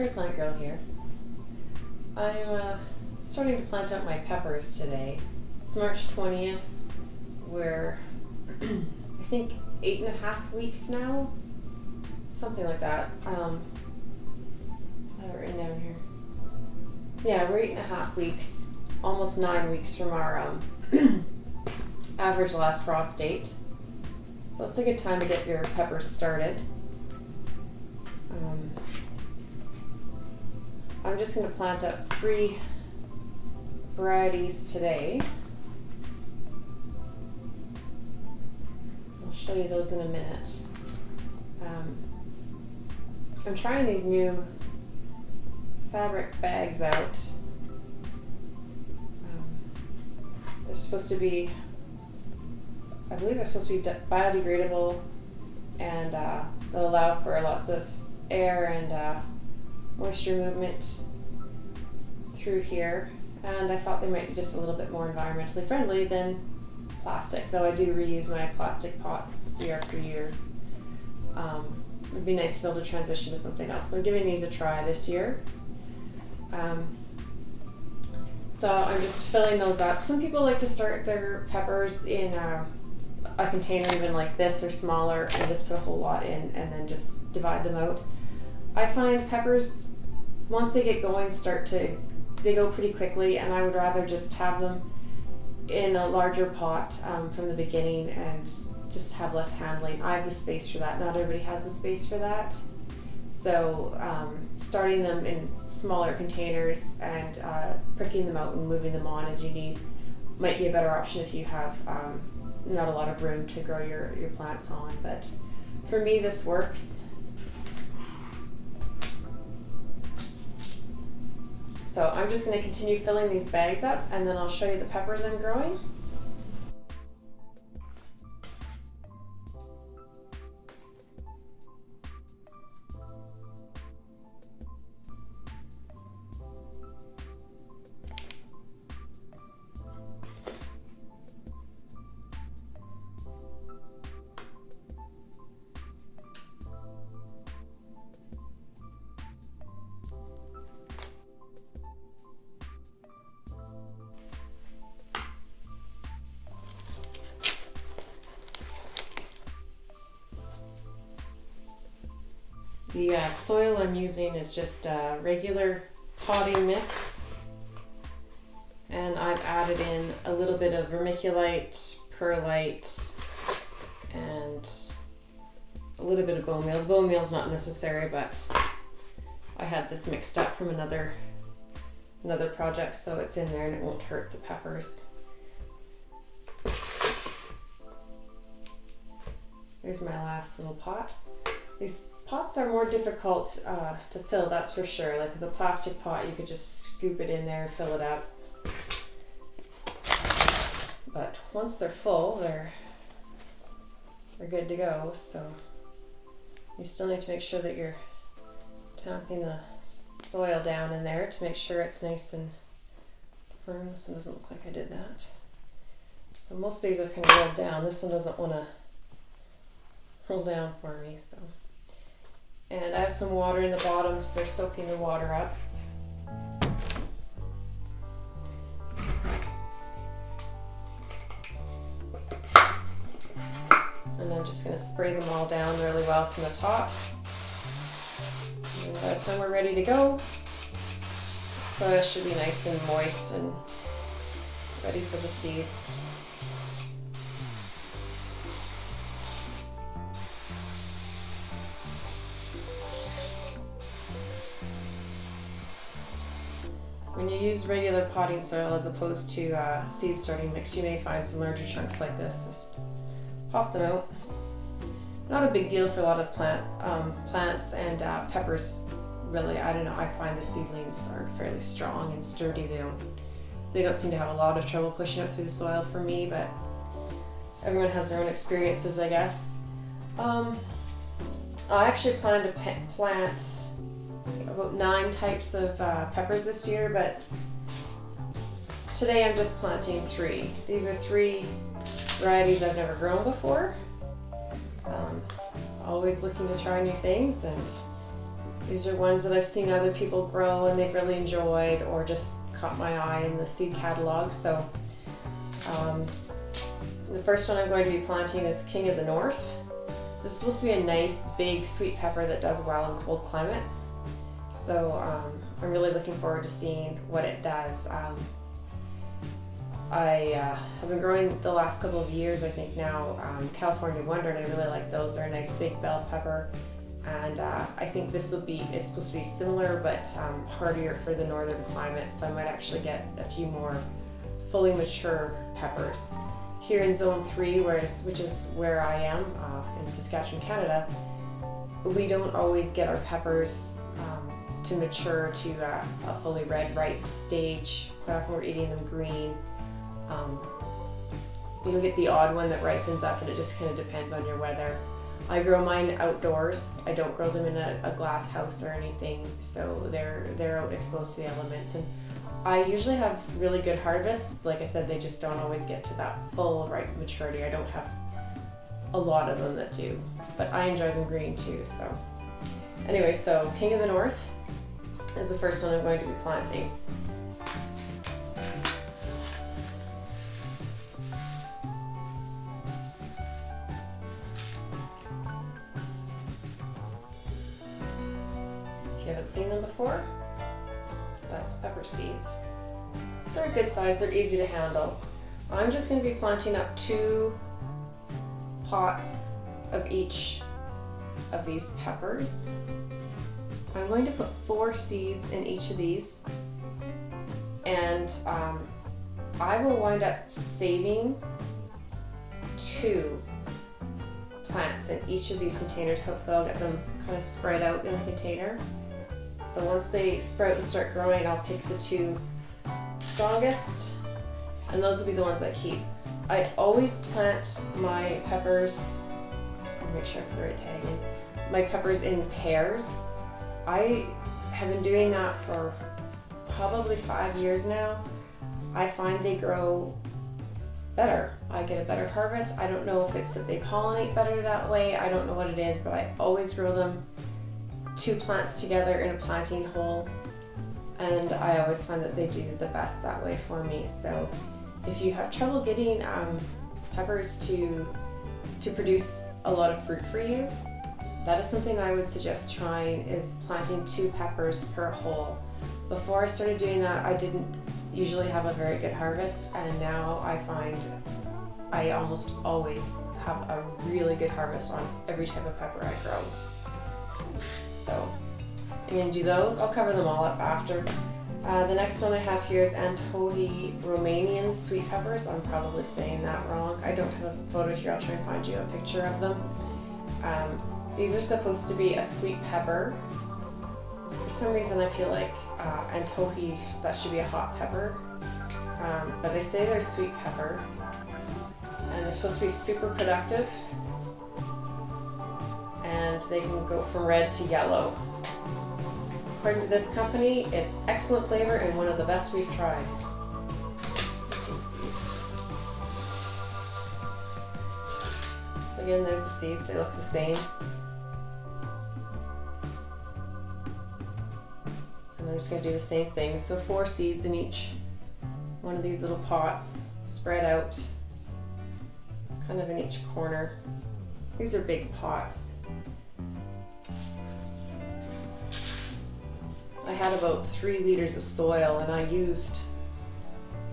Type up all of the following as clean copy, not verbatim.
Plant Girl here. I'm starting to plant out my peppers today. It's March 20th. We're, I think, 8.5 weeks now. Something like that. I have it written down here. Yeah, we're 8.5 weeks, almost 9 weeks from our average last frost date. So it's a good time to get your peppers started. I'm just going to plant up 3 varieties today. I'll show you those in a minute. I'm trying these new fabric bags out. They're supposed to be, I believe they're supposed to be biodegradable, and they'll allow for lots of air and moisture movement through here, and I thought they might be just a little bit more environmentally friendly than plastic, though I do reuse my plastic pots year after year. It'd be nice to be able to transition to something else. So I'm giving these a try this year. So I'm just filling those up. Some people like to start their peppers in a container even like this or smaller and just put a whole lot in and then just divide them out. I find peppers, once they get going, they go pretty quickly, and I would rather just have them in a larger pot from the beginning and just have less handling. I have the space for that. Not everybody has the space for that. So starting them in smaller containers and pricking them out and moving them on as you need might be a better option if you have not a lot of room to grow your plants on. But for me, this works. So I'm just going to continue filling these bags up, and then I'll show you the peppers I'm growing. The soil I'm using is just a regular potting mix, and I've added in a little bit of vermiculite, perlite, and a little bit of bone meal. The bone meal is not necessary, but I had this mixed up from another project, so it's in there and it won't hurt the peppers. Here's my last little pot. These pots are more difficult to fill, that's for sure. Like with a plastic pot, you could just scoop it in there, fill it up. But once they're full, they're good to go. So you still need to make sure that you're tamping the soil down in there to make sure it's nice and firm. This one doesn't look like I did that. So most of these are kind of rolled down. This one doesn't want to roll down for me, so. And I have some water in the bottom, so they're soaking the water up. And I'm just going to spray them all down really well from the top. And by the time we're ready to go, soil should be nice and moist and ready for the seeds. When you use regular potting soil as opposed to seed starting mix, you may find some larger chunks like this. Just pop them out. Not a big deal for a lot of plants and peppers. Really, I don't know. I find the seedlings are fairly strong and sturdy. They don't seem to have a lot of trouble pushing up through the soil for me, but everyone has their own experiences, I guess. I actually plan to plant about 9 types of peppers this year, but today I'm just planting 3. These are 3 varieties I've never grown before. Always looking to try new things, and These are ones that I've seen other people grow and they've really enjoyed, or just caught my eye in the seed catalog. So the first one I'm going to be planting is King of the North. This is supposed to be a nice big sweet pepper that does well in cold climates. So I'm really looking forward to seeing what it does. I have been growing the last couple of years, I think now, California Wonder, and I really like those. They're a nice big bell pepper. And I think this is supposed to be similar but hardier for the northern climate, so I might actually get a few more fully mature peppers. Here in Zone 3, which is where I am in Saskatchewan, Canada, we don't always get our peppers to mature to a fully red ripe stage. Quite often we're eating them green. You'll get the odd one that ripens up, and it just kind of depends on your weather. I grow mine outdoors. I don't grow them in a glass house or anything, so they're out exposed to the elements. And I usually have really good harvests. Like I said, they just don't always get to that full ripe maturity. I don't have a lot of them that do, but I enjoy them green too. So anyway, so King of the North is the first one I'm going to be planting. If you haven't seen them before, that's pepper seeds. These are a good size, they're easy to handle. I'm just going to be planting up 2 pots of each of these peppers. I'm going to put 4 seeds in each of these, and I will wind up saving 2 plants in each of these containers. Hopefully I'll get them kind of spread out in a container. So once they sprout and start growing, I'll pick the 2 strongest, and those will be the ones I keep. I always plant my peppers, just want to make sure I put the right tag in, my peppers in pairs. I have been doing that for probably 5 years now. I find they grow better. I get a better harvest. I don't know if it's that they pollinate better that way. I don't know what it is, but I always grow them 2 plants together in a planting hole, and I always find that they do the best that way for me. So if you have trouble getting peppers to produce a lot of fruit for you, that is something I would suggest trying, is planting 2 peppers per hole. Before I started doing that, I didn't usually have a very good harvest, and now I find I almost always have a really good harvest on every type of pepper I grow. So I'm going to do those. I'll cover them all up after. The next one I have here is Antohi Romanian sweet peppers. I'm probably saying that wrong. I don't have a photo here. I'll try and find you a picture of them. These are supposed to be a sweet pepper. For some reason I feel like Antohi, that should be a hot pepper. But they say they're sweet pepper. And they're supposed to be super productive. And they can go from red to yellow. According to this company, it's excellent flavor and one of the best we've tried. Here's some seeds. So again, there's the seeds. They look the same. And I'm just going to do the same thing. So 4 seeds in each one of these little pots, spread out kind of in each corner. These are big pots. I had about 3 liters of soil and I used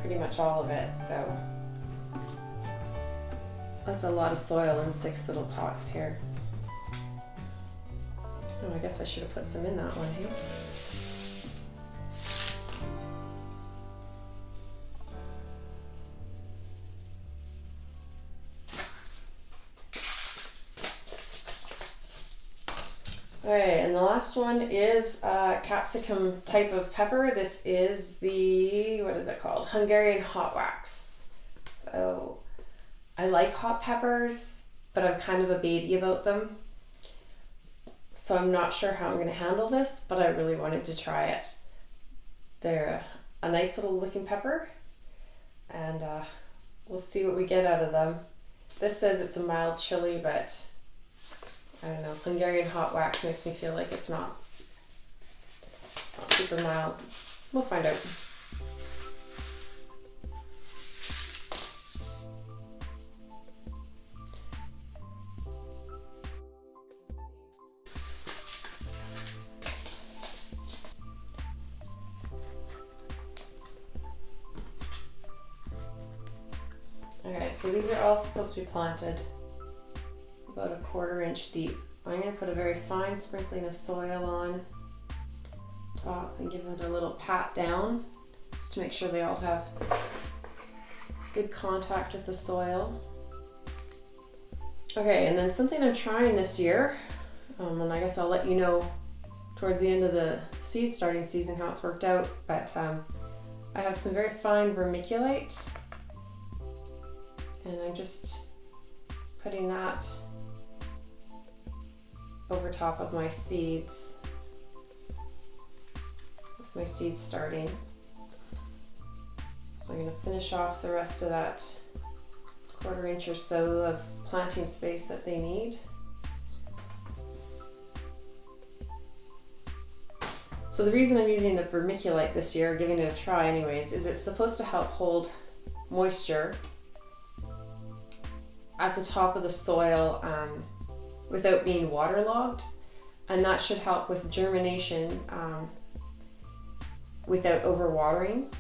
pretty much all of it, so that's a lot of soil in 6 little pots here. Oh, I guess I should have put some in that one here. Okay, and the last one is a capsicum type of pepper. This is the, what is it called? Hungarian Hot Wax. So I like hot peppers, but I'm kind of a baby about them. So I'm not sure how I'm going to handle this, but I really wanted to try it. They're a nice little looking pepper, and we'll see what we get out of them. This says it's a mild chili, but I don't know, Hungarian Hot Wax makes me feel like it's not super mild. We'll find out. Okay, so these are all supposed to be planted about a 1/4 inch deep. I'm going to put a very fine sprinkling of soil on top and give it a little pat down just to make sure they all have good contact with the soil. Okay, and then something I'm trying this year, and I guess I'll let you know towards the end of the seed starting season how it's worked out, but I have some very fine vermiculite, and I'm just putting that over top of my seeds with my seeds starting. So I'm going to finish off the rest of that 1/4 inch or so of planting space that they need. So the reason I'm using the vermiculite this year, giving it a try anyways, is it's supposed to help hold moisture at the top of the soil without being waterlogged, and that should help with germination without overwatering,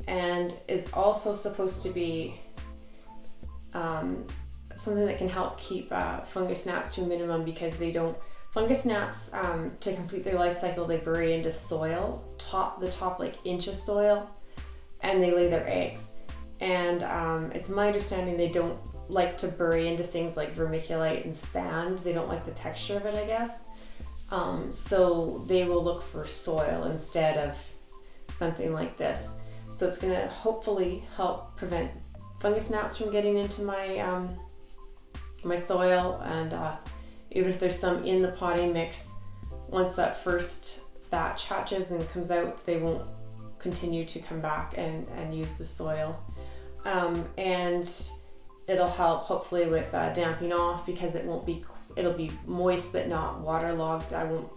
and is also supposed to be something that can help keep fungus gnats to a minimum, because they don't, fungus gnats to complete their life cycle, they bury into soil, the top like inch of soil, and they lay their eggs. And it's my understanding they don't like to bury into things like vermiculite and sand. They don't like the texture of it, I guess. So they will look for soil instead of something like this. So it's going to hopefully help prevent fungus gnats from getting into my my soil, and even if there's some in the potting mix, once that first batch hatches and comes out, they won't continue to come back and use the soil. And it'll help hopefully with damping off, because it'll be moist but not waterlogged. I won't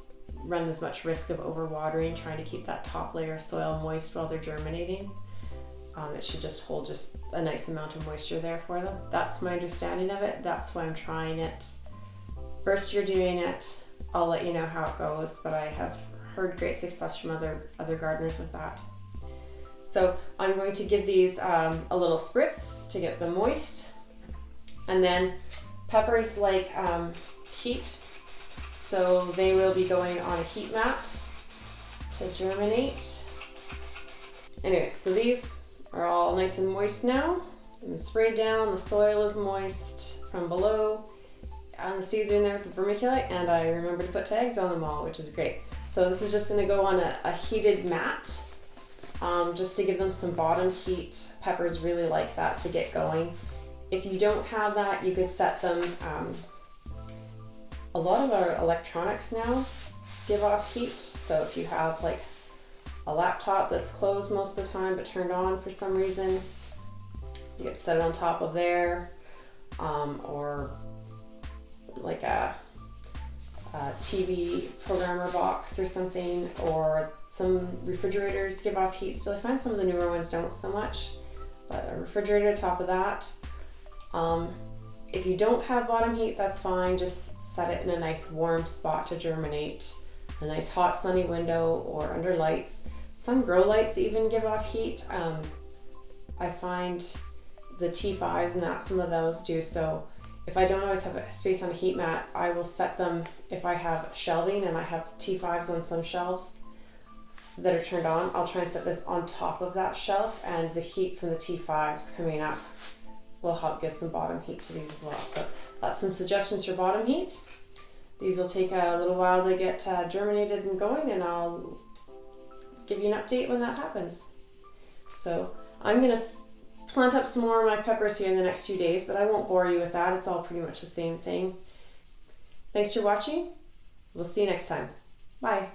run as much risk of overwatering, trying to keep that top layer of soil moist while they're germinating. It should just hold just a nice amount of moisture there for them. That's my understanding of it. That's why I'm trying it. First year doing it, I'll let you know how it goes, but I have heard great success from other gardeners with that. So I'm going to give these a little spritz to get them moist. And then peppers like heat, so they will be going on a heat mat to germinate. Anyway, so these are all nice and moist now. And sprayed down, the soil is moist from below, and the seeds are in there with the vermiculite, and I remember to put tags on them all, which is great. So this is just going to go on a heated mat, just to give them some bottom heat. Peppers really like that to get going. If you don't have that, you could set them, a lot of our electronics now give off heat, so if you have like a laptop that's closed most of the time but turned on for some reason, you could set it on top of there, or like a TV programmer box or something, or some refrigerators give off heat still. I find some of the newer ones don't so much, but a refrigerator on top of that. If you don't have bottom heat, that's fine. Just set it in a nice warm spot to germinate, a nice hot sunny window or under lights. Some grow lights even give off heat. I find the T5s and that, some of those do. So if I don't always have a space on a heat mat, I will set them, if I have shelving and I have T5s on some shelves that are turned on, I'll try and set this on top of that shelf, and the heat from the T5s coming up will help give some bottom heat to these as well. So that's some suggestions for bottom heat. These will take a little while to get germinated and going, and I'll give you an update when that happens. So I'm going to plant up some more of my peppers here in the next few days, but I won't bore you with that. It's all pretty much the same thing. Thanks for watching. We'll see you next time. Bye.